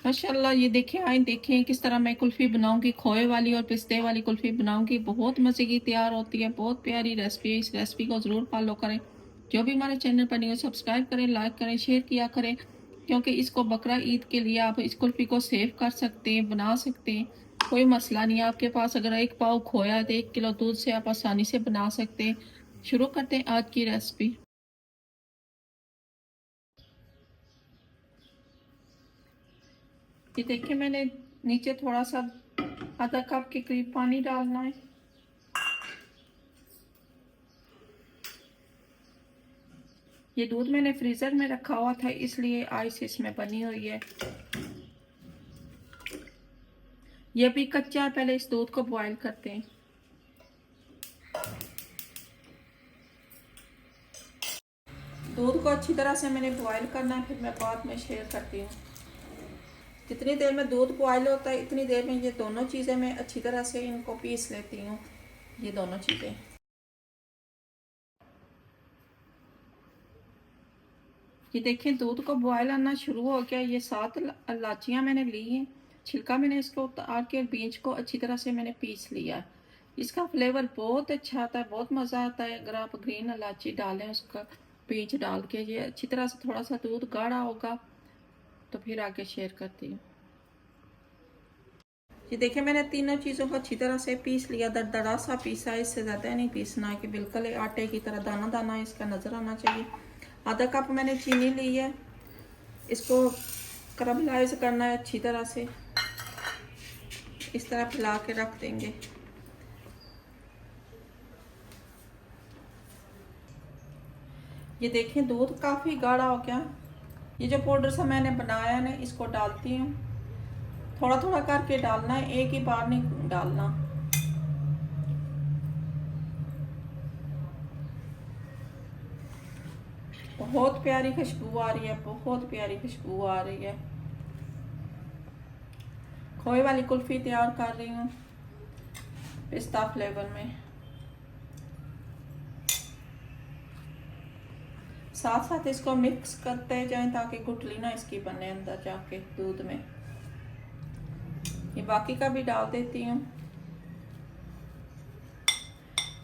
माशाल्लाह, ये देखें, आए देखें किस तरह मैं कुल्फ़ी बनाऊंगी। खोए वाली और पिस्ते वाली कुल्फ़ी बनाऊंगी, बहुत मज़े की तैयार होती है। बहुत प्यारी रेसिपी है। इस रेसिपी को ज़रूर फॉलो करें। जो भी हमारे चैनल पर नहीं हो, सब्सक्राइब करें, लाइक करें, शेयर किया करें, क्योंकि इसको बकरा ईद के लिए आप इस कुल्फ़ी को सेव कर सकते हैं, बना सकते हैं। कोई मसला नहीं है आपके पास। अगर 1 पाव खोया है तो 1 किलो दूध से आप आसानी से बना सकते हैं। शुरू करते हैं आज की रेसिपी। ये देखिए, मैंने नीचे थोड़ा सा आधा कप के करीब पानी डालना है। ये दूध मैंने फ्रीजर में रखा हुआ था, इसलिए आइस इसमें बनी हुई है। ये भी कच्चा है, पहले इस दूध को बॉईल करते हैं। दूध को अच्छी तरह से मैंने बॉईल करना है, फिर मैं बाद में शेयर करती हूँ। जितनी देर में दूध बॉईल होता है, इतनी देर में ये दोनों चीज़ें मैं अच्छी तरह से इनको पीस लेती हूँ। ये दोनों चीज़ें, ये देखें, दूध को बॉयल आना शुरू हो गया। ये 7 इलाचियाँ मैंने ली हैं। छिलका मैंने इसको उतार के बीज को अच्छी तरह से मैंने पीस लिया। इसका फ्लेवर बहुत अच्छा आता है, बहुत मज़ा आता है अगर आप ग्रीन इलायची डालें, उसका बीज डाल के। ये अच्छी तरह से थोड़ा सा दूध गाढ़ा होगा तो फिर आगे शेयर करती हूँ। ये देखिए, मैंने तीनों चीज़ों को अच्छी तरह से पीस लिया। दरदरा सा पीसा है, इससे ज़्यादा नहीं पीसना है कि बिल्कुल आटे की तरह दाना दाना इसका नज़र आना चाहिए। आधा कप मैंने चीनी ली है। इसको करमलाइज करना है अच्छी तरह से। इस तरह फैला के रख देंगे। ये देखें, दूध काफ़ी गाढ़ा हो गया। ये जो पाउडर सा मैंने बनाया है ना, इसको डालती हूँ। थोड़ा थोड़ा करके डालना है, एक ही बार नहीं डालना। बहुत प्यारी खुशबू आ रही है, बहुत प्यारी खुशबू आ रही है। खोए वाली कुल्फ़ी तैयार कर रही हूँ पिस्ता फ्लेवर में। साथ साथ इसको मिक्स करते जाएं ताकि गुठली ना इसकी बने अंदर जाके दूध में। ये बाकी का भी डाल देती हूँ।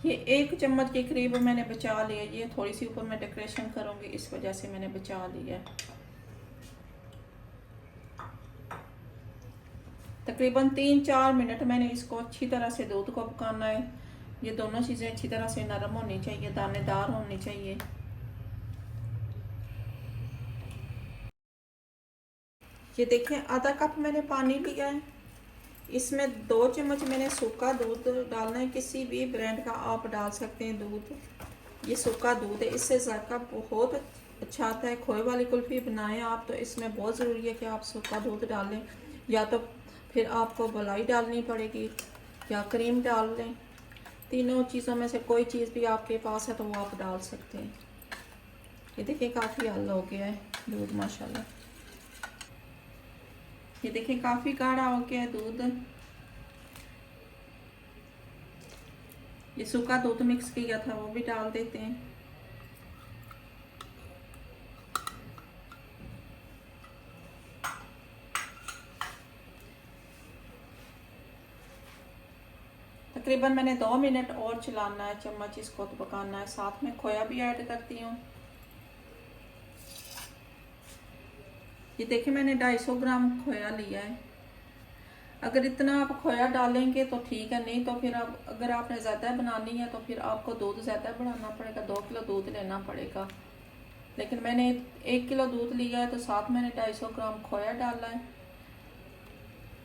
ये 1 चम्मच के करीब मैंने बचा लिया। ये थोड़ी सी ऊपर मैं डेकोरेशन करूँगी, इस वजह से मैंने बचा लिया। तकरीबन 3-4 मिनट मैंने इसको अच्छी तरह से दूध को पकाना है। ये दोनों चीज़ें अच्छी तरह से नरम होनी चाहिए, दानेदार होनी चाहिए। ये देखें, आधा कप मैंने पानी लिया है। इसमें 2 चम्मच मैंने सूखा दूध डालना है। किसी भी ब्रांड का आप डाल सकते हैं दूध। ये सूखा दूध है, इससे जायका बहुत अच्छा आता है। खोए वाली कुल्फ़ी बनाएं आप तो इसमें बहुत ज़रूरी है कि आप सूखा दूध डालें, या तो फिर आपको मलाई डालनी पड़ेगी या क्रीम डाल लें। तीनों चीज़ों में से कोई चीज़ भी आपके पास है तो वो आप डाल सकते हैं। ये देखिए, काफ़ी हल हो गया है दूध माशाल्लाह। ये देखिए, काफ़ी गाढ़ा हो गया है दूध। ये सूखा दूध मिक्स किया था वो भी डाल देते हैं। तकरीबन मैंने 2 मिनट और चलाना है, चम्मच इसको तो पकाना है। साथ में खोया भी ऐड करती हूँ। ये देखिए, मैंने 250 ग्राम खोया लिया है। अगर इतना आप खोया डालेंगे तो ठीक है, नहीं तो फिर आप, अगर आपने ज़्यादा बनानी है तो फिर आपको दूध ज़्यादा बढ़ाना पड़ेगा, 2 किलो दूध लेना पड़ेगा। लेकिन मैंने 1 किलो दूध लिया है तो साथ मैंने 250 ग्राम खोया डाला है।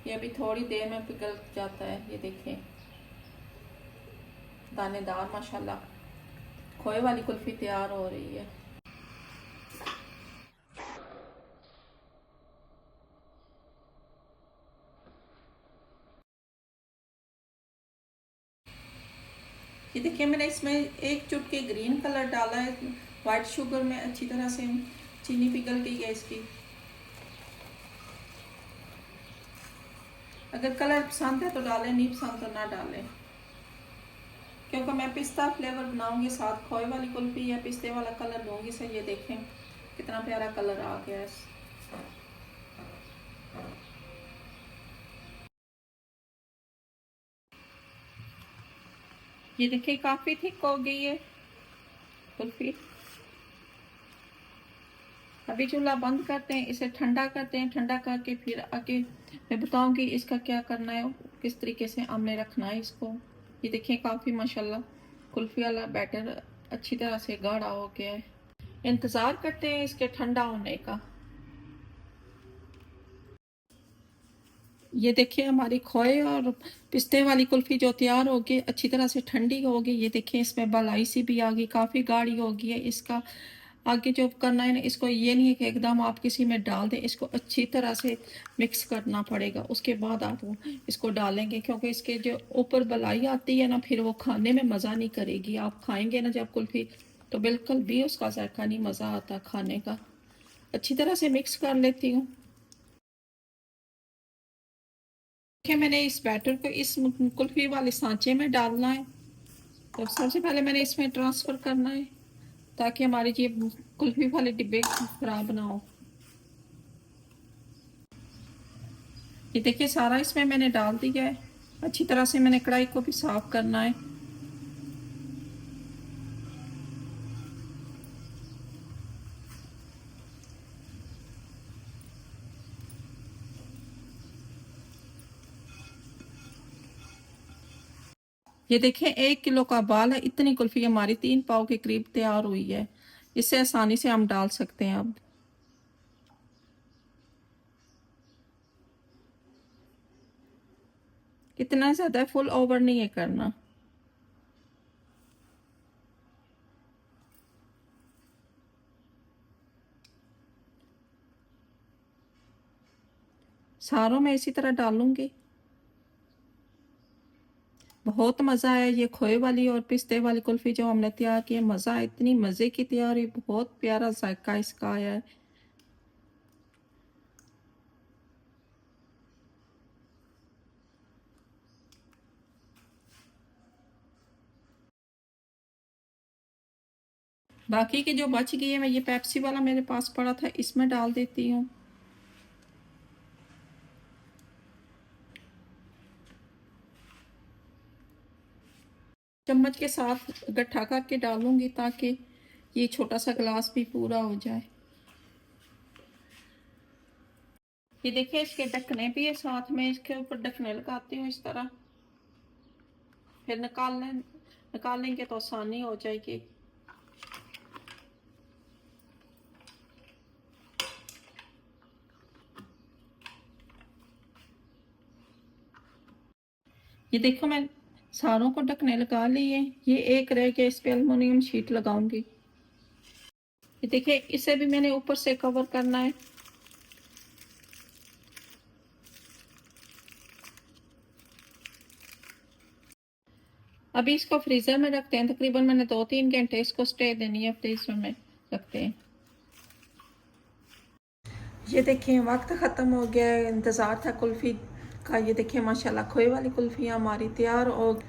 ये अभी थोड़ी देर में पिघल जाता है। ये देखें, दानेदार माशाल्लाह खोए वाली कुल्फ़ी तैयार हो रही है। ये देखिए, मैंने इसमें 1 चुटकी ग्रीन कलर डाला है। वाइट शुगर में अच्छी तरह से चीनी पिघल गई है इसकी। अगर कलर पसंद है तो डालें, नहीं पसंद तो ना डालें, क्योंकि मैं पिस्ता फ्लेवर बनाऊंगी, साथ खोए वाली कुल्फ़ी है, पिस्ते वाला कलर दूंगी। से ये देखें कितना प्यारा कलर आ गया है। ये देखिए काफी थिक हो गई है कुल्फी। अभी चूल्हा बंद करते हैं, इसे ठंडा करते हैं। ठंडा करके फिर आगे मैं बताऊंगी इसका क्या करना है, किस तरीके से हमने रखना है इसको। ये देखिए काफी माशाल्लाह कुल्फी वाला बैटर अच्छी तरह से गाढ़ा हो गया है। इंतजार करते हैं इसके ठंडा होने का। ये देखिए हमारी खोए और पिस्ते वाली कुल्फी जो तैयार होगी, अच्छी तरह से ठंडी होगी। ये देखिए इसमें मलाई सी भी आ गई, काफ़ी गाढ़ी हो गई है। इसका आगे जो करना है ना, इसको ये नहीं है कि एकदम आप किसी में डाल दें, इसको अच्छी तरह से मिक्स करना पड़ेगा। उसके बाद आप इसको डालेंगे, क्योंकि इसके जो ऊपर बलाई आती है ना, फिर वो खाने में मज़ा नहीं करेगी। आप खाएंगे ना जब कुल्फी, तो बिल्कुल भी उसका जायका नहीं, मज़ा आता खाने का। अच्छी तरह से मिक्स कर लेती हूँ। मैंने इस बैटर को इस कुल्फी वाले सांचे में डालना है। तो सबसे पहले मैंने इसमें ट्रांसफ़र करना है, ताकि हमारी ये कुल्फी वाले डिब्बे खराब ना हो। ये देखिए सारा इसमें मैंने डाल दिया है। अच्छी तरह से मैंने कढ़ाई को भी साफ करना है। ये देखिए 1 किलो का बाल है। इतनी कुल्फी हमारी 3 पाव के करीब तैयार हुई है। इससे आसानी से हम डाल सकते हैं। अब इतना ज़्यादा फुल ओवर नहीं है करना। सारों में इसी तरह डालूंगी। बहुत मज़ा आया ये खोए वाली और पिस्ते वाली कुल्फ़ी जो हमने तैयार की है। मज़ा आया, इतनी मज़े की तैयारी, बहुत प्यारा जायका इसका आया है। बाकी की जो बच गई है, मैं ये पेप्सी वाला मेरे पास पड़ा था, इसमें डाल देती हूँ। चम्मच के साथ गट्ठा करके डालूंगी, ताकि ये छोटा सा गिलास भी पूरा हो जाए। ये देखिए इसके ढकने भी है साथ में, इसके ऊपर ढकने लगाती हूँ इस तरह। फिर निकालेंगे तो आसानी हो जाएगी। ये देखो मैं सारों को ढकने लगा लिए। ये एक रह गया, इस पे एल्युमिनियम शीट लगाऊंगी। ये देखिए इसे भी मैंने ऊपर से कवर करना है। अभी इसको फ्रीजर में रखते हैं। तकरीबन मैंने 2-3 घंटे इसको स्टे देनी है, फ्रीजर में रखते हैं। ये देखिए वक्त ख़त्म हो गया है, इंतज़ार था कुल्फ़ी का। ये देखिए माशाल्लाह खोए वाली कुल्फ़ियाँ हमारी तैयार। और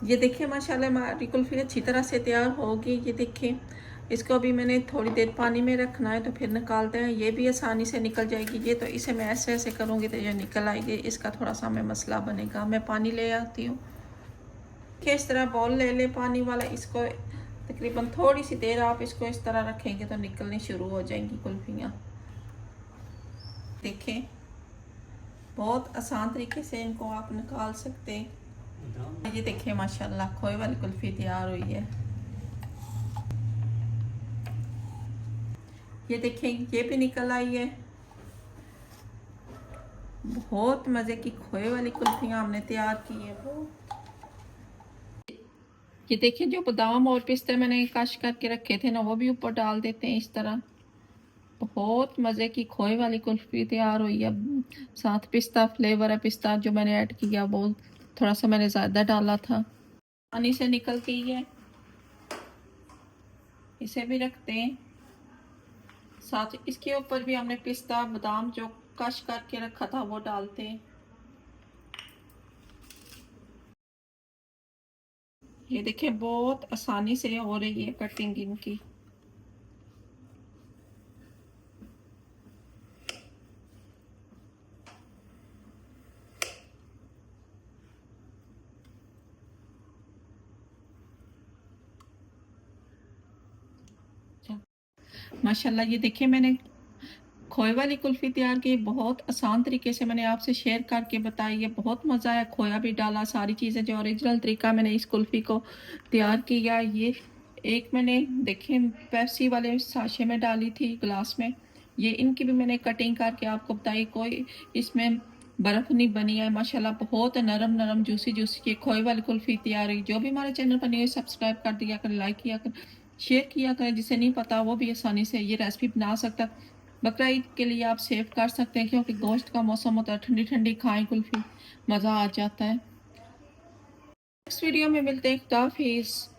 ये देखिए माशाल्लाह हमारी कुल्फ़ी अच्छी तरह से तैयार होगी। ये देखिए इसको अभी मैंने थोड़ी देर पानी में रखना है, तो फिर निकालते हैं। ये भी आसानी से निकल जाएगी। ये तो इसे मैं ऐसे ऐसे करूँगी तो ये निकल आएगी। इसका थोड़ा सा हमें मसला बनेगा। मैं पानी ले आती हूँ। देखिए इस तरह बॉल ले ले पानी वाला। इसको तकरीबन थोड़ी सी देर आप इसको इस तरह रखेंगे तो निकलनी शुरू हो जाएंगी कुल्फ़ियाँ। देखें बहुत आसान तरीके से इनको आप निकाल सकते हैं। ये देखिए माशाल्लाह खोए वाली कुल्फ़ी तैयार हुई है। ये देखें ये भी निकल आई है। बहुत मज़े की खोए वाली कुल्फ़ियाँ हमने तैयार की है। वो ये देखिए जो बादाम और पिस्ते मैंने कश करके रखे थे ना, वो भी ऊपर डाल देते हैं इस तरह। बहुत मज़े की खोए वाली कुल्फ़ी तैयार हुई है। साथ पिस्ता फ्लेवर है, पिस्ता जो मैंने ऐड किया वो थोड़ा सा मैंने ज़्यादा डाला था। पानी से निकल गई है, इसे भी रखते हैं। साथ इसके ऊपर भी हमने पिस्ता बादाम जो कश करके रखा था वो डालते हैं। ये देखिए बहुत आसानी से हो रही है कटिंग इनकी। माशाल्लाह ये देखिए मैंने खोए वाली कुल्फ़ी तैयार की, बहुत आसान तरीके से मैंने आपसे शेयर करके बताई है, बहुत मज़ा आया, खोया भी डाला, सारी चीज़ें जो ओरिजिनल तरीका मैंने इस कुल्फ़ी को तैयार किया। ये एक मैंने देखिए पेप्सी वाले साशे में डाली थी ग्लास में, ये इनकी भी मैंने कटिंग करके आपको बताई, कोई इसमें बर्फ़ नहीं बनी है, माशाल्लाह बहुत नरम-नरम, जूसी-जूसी ये खोए वाली कुल्फ़ी तैयार हुई। जो भी हमारे चैनल पर नए हैं सब्सक्राइब कर दिया करें, लाइक किया करें, शेयर किया करें, जिसे नहीं पता वो भी आसानी से ये रेसिपी बना सकता है। बकरा ईद के लिए आप सेव कर सकते हैं क्योंकि गोश्त का मौसम होता है, ठंडी ठंडी खाएं कुल्फी, मज़ा आ जाता है। नेक्स्ट वीडियो में मिलते हैं। खुदा हाफिज़।